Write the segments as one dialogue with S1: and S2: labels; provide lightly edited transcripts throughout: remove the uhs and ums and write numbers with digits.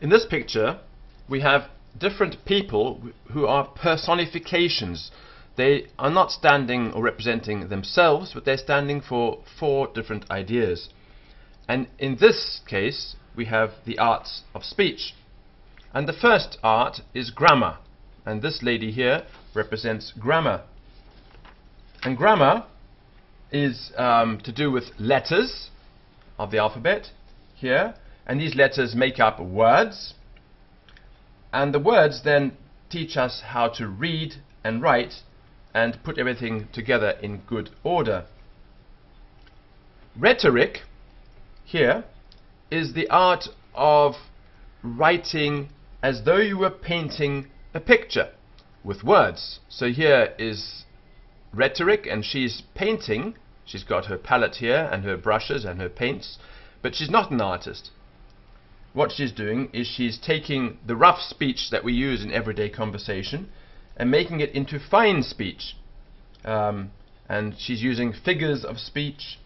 S1: In this picture, we have different people who are personifications. They are not standing or representing themselves, but they're standing for four different ideas. And in this case, we have the arts of speech. And the first art is grammar. And this lady here represents grammar. And grammar is to do with letters of the alphabet here. And these letters make up words. And the words then teach us how to read and write and put everything together in good order. Rhetoric here is the art of writing as though you were painting a picture with words. So here is Rhetoric, and she's painting. She's got her palette here and her brushes and her paints, but she's not an artist. What she's doing is she's taking the rough speech that we use in everyday conversation and making it into fine speech. And she's using figures of speech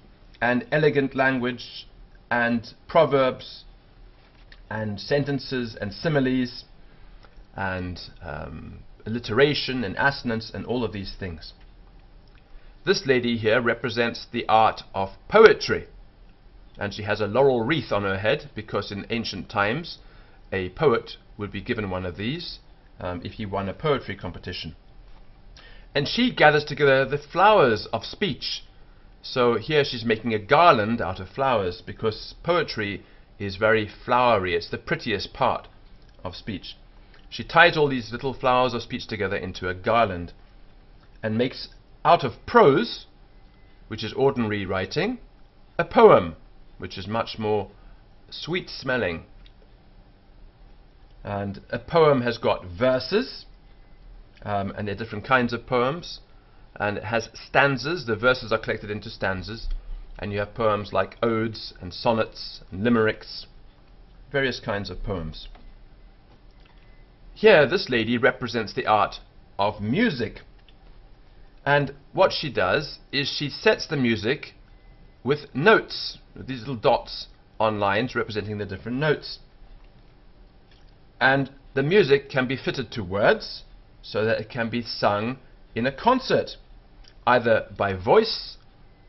S1: and elegant language and proverbs and sentences and similes and alliteration and assonance and all of these things. This lady here represents the art of poetry. And she has a laurel wreath on her head, because in ancient times a poet would be given one of these if he won a poetry competition. And she gathers together the flowers of speech. So here she's making a garland out of flowers, because poetry is very flowery. It's the prettiest part of speech. She ties all these little flowers of speech together into a garland and makes out of prose, which is ordinary writing, a poem, which is much more sweet smelling. And a poem has got verses, and there are different kinds of poems, and it has stanzas. The verses are collected into stanzas, and you have poems like odes and sonnets and limericks, various kinds of poems. Here this lady represents the art of music, and what she does is she sets the music with notes, with these little dots on lines representing the different notes. And the music can be fitted to words so that it can be sung in a concert, either by voice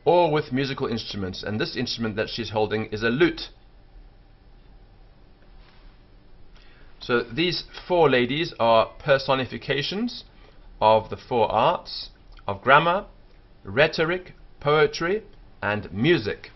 S1: or with musical instruments. And this instrument that she's holding is a lute. So these four ladies are personifications of the four arts of grammar, rhetoric, poetry, and music.